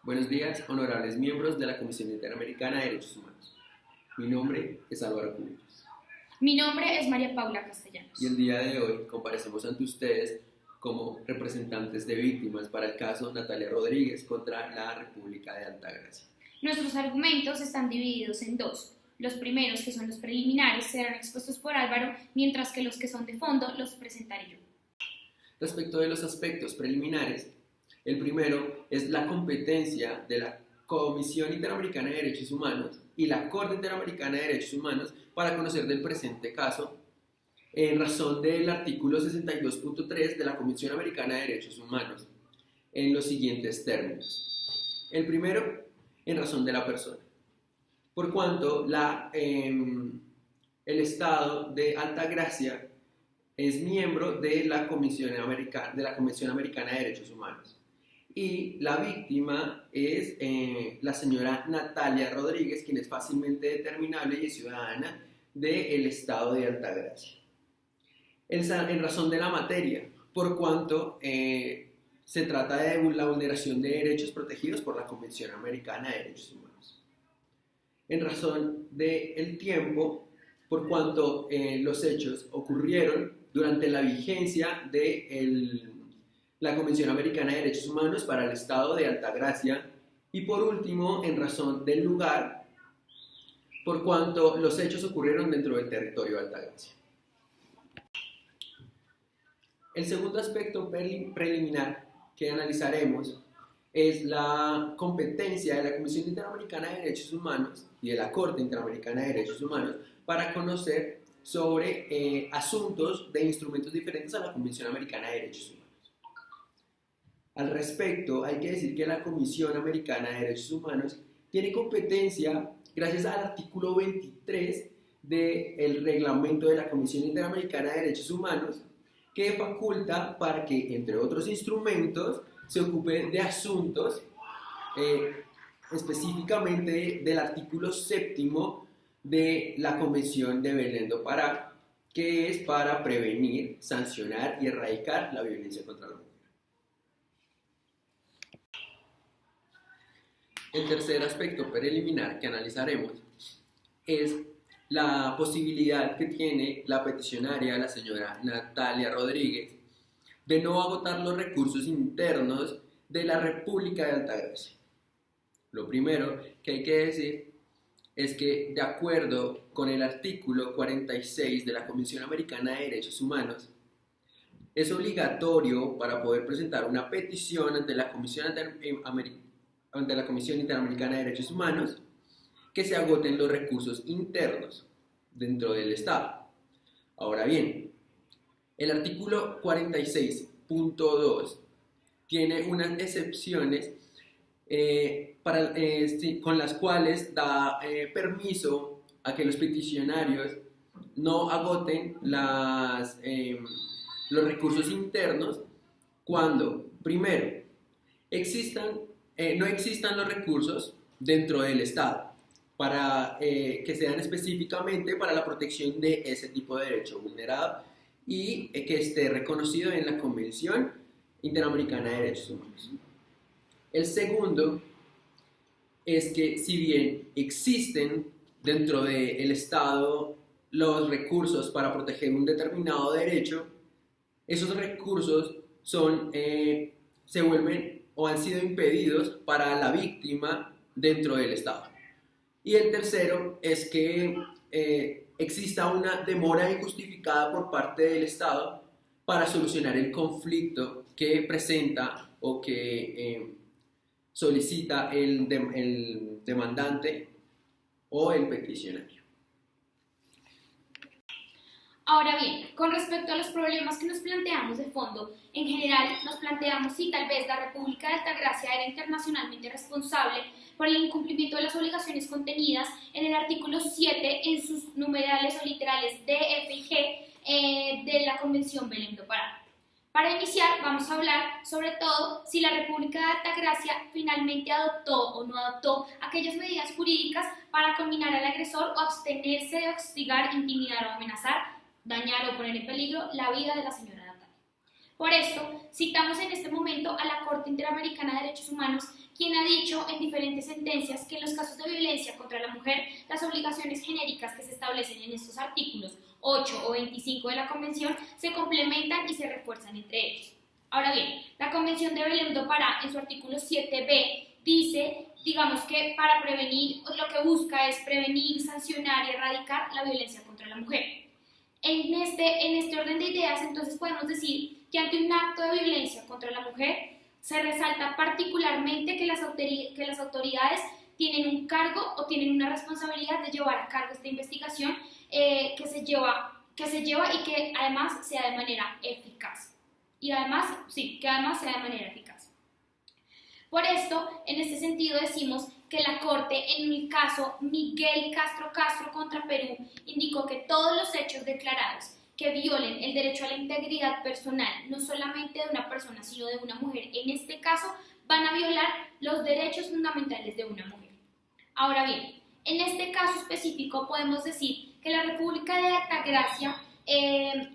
Buenos días, honorables miembros de la Comisión Interamericana de Derechos Humanos. Mi nombre es Álvaro Cubillos. Mi nombre es María Paula Castellanos. Y el día de hoy comparecemos ante ustedes como representantes de víctimas para el caso Natalia Rodríguez contra la República de Altagracia. Nuestros argumentos están divididos en dos. Los primeros, que son los preliminares, serán expuestos por Álvaro, mientras que los que son de fondo los presentaré yo. Respecto de los aspectos preliminares, el primero es la competencia de la Comisión Interamericana de Derechos Humanos y la Corte Interamericana de Derechos Humanos para conocer del presente caso en razón del artículo 62.3 de la Convención Americana de Derechos Humanos en los siguientes términos. El primero, en razón de la persona. Por cuanto el Estado de Altagracia es miembro de la Convención Americana de Derechos Humanos. Y la víctima es la señora Natalia Rodríguez, quien es fácilmente determinable y es ciudadana del Estado de Altagracia. En razón de la materia, por cuanto se trata de la vulneración de derechos protegidos por la Convención Americana de Derechos Humanos. En razón del tiempo, por cuanto los hechos ocurrieron durante la vigencia de la Convención Americana de Derechos Humanos para el Estado de Altagracia, y por último, en razón del lugar, por cuanto los hechos ocurrieron dentro del territorio de Altagracia. El segundo aspecto preliminar que analizaremos es la competencia de la Comisión Interamericana de Derechos Humanos y de la Corte Interamericana de Derechos Humanos para conocer sobre asuntos de instrumentos diferentes a la Convención Americana de Derechos Humanos. Al respecto, hay que decir que la Comisión Americana de Derechos Humanos tiene competencia gracias al artículo 23 del reglamento de la Comisión Interamericana de Derechos Humanos, que faculta para que, entre otros instrumentos, se ocupe de asuntos específicamente del artículo 7º de la Convención de Belém do Pará, que es para prevenir, sancionar y erradicar la violencia contra la mujer. El tercer aspecto preliminar que analizaremos es la posibilidad que tiene la peticionaria, la señora Natalia Rodríguez, de no agotar los recursos internos de la República de Altagracia. Lo primero que hay que decir es que, de acuerdo con el artículo 46 de la Convención Americana de Derechos Humanos, es obligatorio para poder presentar una petición ante la Comisión Interamericana de Derechos Humanos que se agoten los recursos internos dentro del Estado. Ahora bien, el artículo 46.2 tiene unas excepciones con las cuales da permiso a que los peticionarios no agoten los recursos internos cuando, primero, no existan los recursos dentro del Estado para que sean específicamente para la protección de ese tipo de derecho vulnerado y que esté reconocido en la Convención Interamericana de Derechos Humanos. El segundo es que, si bien existen dentro del Estado los recursos para proteger un determinado derecho, esos recursos se vuelven o han sido impedidos para la víctima dentro del Estado. Y el tercero es que exista una demora injustificada por parte del Estado para solucionar el conflicto que presenta o que solicita el demandante o el peticionario. Ahora bien, con respecto a los problemas que nos planteamos de fondo, en general nos planteamos si tal vez la República de Altagracia era internacionalmente responsable por el incumplimiento de las obligaciones contenidas en el artículo 7 en sus numerales o literales D, F y G de la Convención Belém do Pará. Para iniciar, vamos a hablar sobre todo si la República de Altagracia finalmente adoptó o no adoptó aquellas medidas jurídicas para conminar al agresor o abstenerse de hostigar, intimidar o amenazar, dañar o poner en peligro la vida de la señora Natalia. Por esto, citamos en este momento a la Corte Interamericana de Derechos Humanos, quien ha dicho en diferentes sentencias que en los casos de violencia contra la mujer, las obligaciones genéricas que se establecen en estos artículos 8 o 25 de la Convención se complementan y se refuerzan entre ellos. Ahora bien, la Convención de Belém do Pará, en su artículo 7b, dice, digamos que para prevenir, lo que busca es prevenir, sancionar y erradicar la violencia contra la mujer. En este orden de ideas, entonces podemos decir que ante un acto de violencia contra la mujer, se resalta particularmente que las autoridades tienen un cargo o tienen una responsabilidad de llevar a cabo esta investigación que se lleva y que además sea de manera eficaz. Que además sea de manera eficaz. Por esto, en este sentido decimos que la Corte, en el caso Miguel Castro contra Perú, indicó que todos los hechos declarados que violen el derecho a la integridad personal, no solamente de una persona, sino de una mujer, en este caso, van a violar los derechos fundamentales de una mujer. Ahora bien, en este caso específico podemos decir que la República de Altagracia,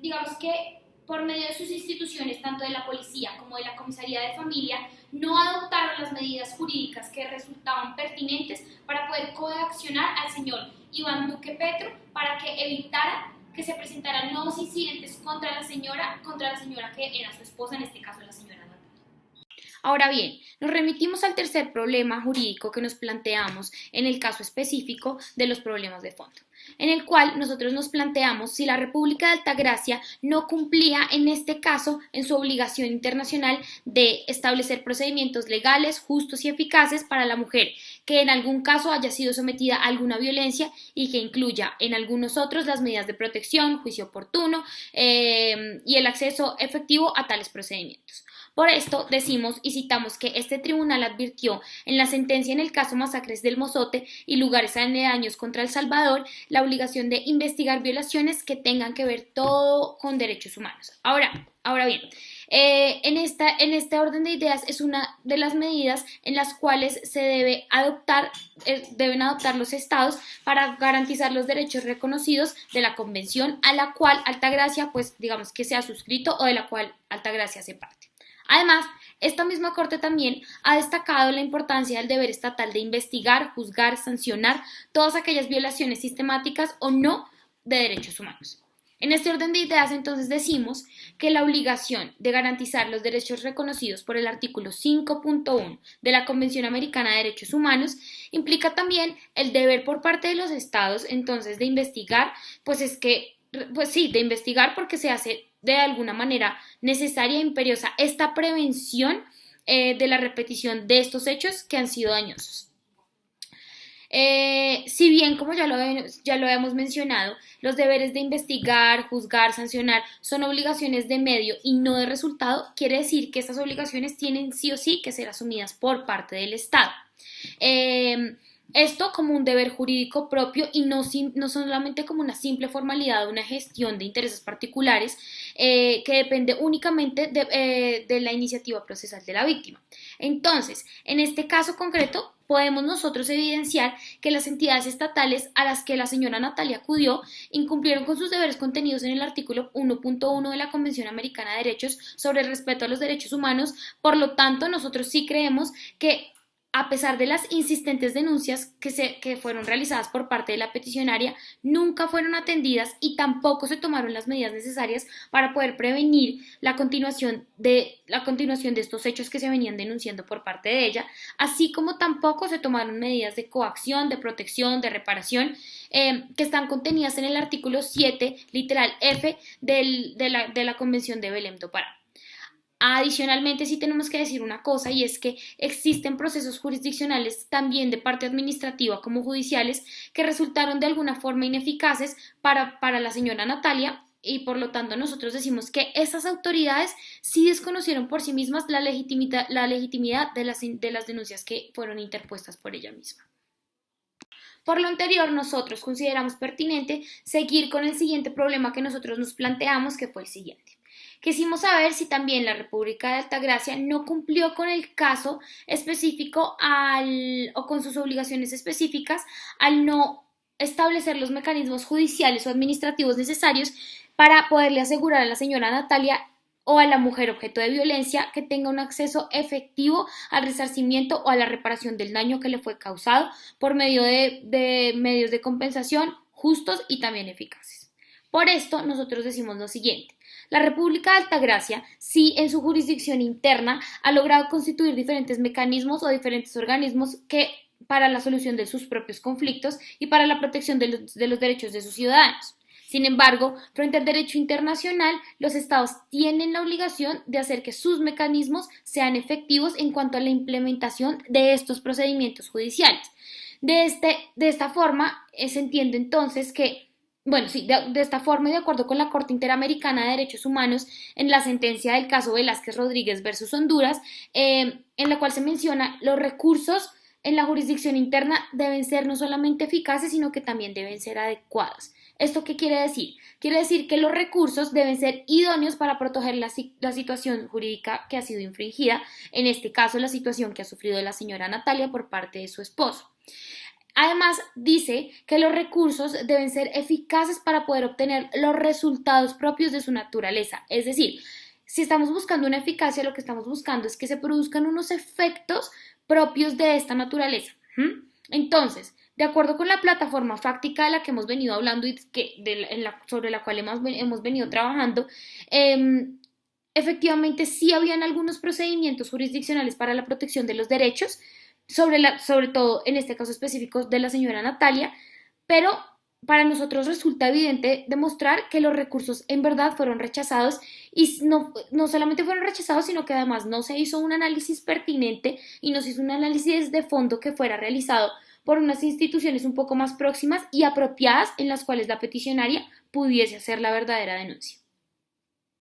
digamos que por medio de sus instituciones, tanto de la policía como de la comisaría de familia, no adoptaron las medidas jurídicas que resultaban pertinentes para poder coaccionar al señor Iván Duque Petro para que evitara que se presentaran nuevos incidentes contra la señora que era su esposa, en este caso la señora Natalia. Ahora bien, nos remitimos al tercer problema jurídico que nos planteamos en el caso específico de los problemas de fondo, en el cual nosotros nos planteamos si la República de Altagracia no cumplía en este caso en su obligación internacional de establecer procedimientos legales, justos y eficaces para la mujer que en algún caso haya sido sometida a alguna violencia y que incluya en algunos otros las medidas de protección, juicio oportuno y el acceso efectivo a tales procedimientos. Por esto decimos y citamos que este tribunal advirtió en la sentencia en el caso Masacres del Mozote y lugares aledaños contra El Salvador la obligación de investigar violaciones que tengan que ver todo con derechos humanos. Ahora bien, en este orden de ideas es una de las medidas en las cuales se deben adoptar los estados para garantizar los derechos reconocidos de la convención a la cual Altagracia, pues digamos que se ha suscrito o de la cual Altagracia hace parte. Además, esta misma Corte también ha destacado la importancia del deber estatal de investigar, juzgar, sancionar todas aquellas violaciones sistemáticas o no de derechos humanos. En este orden de ideas, entonces, decimos que la obligación de garantizar los derechos reconocidos por el artículo 5.1 de la Convención Americana de Derechos Humanos implica también el deber por parte de los estados, entonces, de investigar, de investigar porque se hace de alguna manera necesaria e imperiosa esta prevención de la repetición de estos hechos que han sido dañosos. Si bien, como ya lo habíamos mencionado, los deberes de investigar, juzgar, sancionar son obligaciones de medio y no de resultado, quiere decir que estas obligaciones tienen sí o sí que ser asumidas por parte del Estado. Esto como un deber jurídico propio y no solamente como una simple formalidad o una gestión de intereses particulares que depende únicamente de la iniciativa procesal de la víctima. Entonces, en este caso concreto, podemos nosotros evidenciar que las entidades estatales a las que la señora Natalia acudió incumplieron con sus deberes contenidos en el artículo 1.1 de la Convención Americana de Derechos sobre el respeto a los derechos humanos. Por lo tanto, nosotros sí creemos que a pesar de las insistentes denuncias que fueron realizadas por parte de la peticionaria, nunca fueron atendidas y tampoco se tomaron las medidas necesarias para poder prevenir la continuación de estos hechos que se venían denunciando por parte de ella, así como tampoco se tomaron medidas de coacción, de protección, de reparación, que están contenidas en el artículo 7, literal F, de la Convención de Belém do Pará. Adicionalmente, sí tenemos que decir una cosa, y es que existen procesos jurisdiccionales también de parte administrativa como judiciales que resultaron de alguna forma ineficaces para la señora Natalia, y por lo tanto nosotros decimos que esas autoridades sí desconocieron por sí mismas la legitimidad de las denuncias que fueron interpuestas por ella misma. Por lo anterior, nosotros consideramos pertinente seguir con el siguiente problema que nosotros nos planteamos, que fue el siguiente. Quisimos saber si también la República de Altagracia no cumplió con el caso específico o con sus obligaciones específicas al no establecer los mecanismos judiciales o administrativos necesarios para poderle asegurar a la señora Natalia o a la mujer objeto de violencia que tenga un acceso efectivo al resarcimiento o a la reparación del daño que le fue causado por medio de medios de compensación justos y también eficaces. Por esto, nosotros decimos lo siguiente. La República de Altagracia, sí en su jurisdicción interna, ha logrado constituir diferentes mecanismos o diferentes organismos que para la solución de sus propios conflictos y para la protección de los derechos de sus ciudadanos. Sin embargo, frente al derecho internacional, los estados tienen la obligación de hacer que sus mecanismos sean efectivos en cuanto a la implementación de estos procedimientos judiciales. De esta forma, se entiende entonces que de esta forma, y de acuerdo con la Corte Interamericana de Derechos Humanos, en la sentencia del caso Velázquez Rodríguez versus Honduras, en la cual se menciona los recursos en la jurisdicción interna deben ser no solamente eficaces, sino que también deben ser adecuados. ¿Esto qué quiere decir? Quiere decir que los recursos deben ser idóneos para proteger la situación jurídica que ha sido infringida, en este caso la situación que ha sufrido la señora Natalia por parte de su esposo. Además, dice que los recursos deben ser eficaces para poder obtener los resultados propios de su naturaleza. Es decir, si estamos buscando una eficacia, lo que estamos buscando es que se produzcan unos efectos propios de esta naturaleza. Entonces, de acuerdo con la plataforma fáctica de la que hemos venido hablando y sobre la cual hemos venido trabajando, efectivamente sí habían algunos procedimientos jurisdiccionales para la protección de los derechos, sobre todo en este caso específico de la señora Natalia, pero para nosotros resulta evidente demostrar que los recursos en verdad fueron rechazados y no solamente fueron rechazados, sino que además no se hizo un análisis pertinente y no se hizo un análisis de fondo que fuera realizado por unas instituciones un poco más próximas y apropiadas en las cuales la peticionaria pudiese hacer la verdadera denuncia.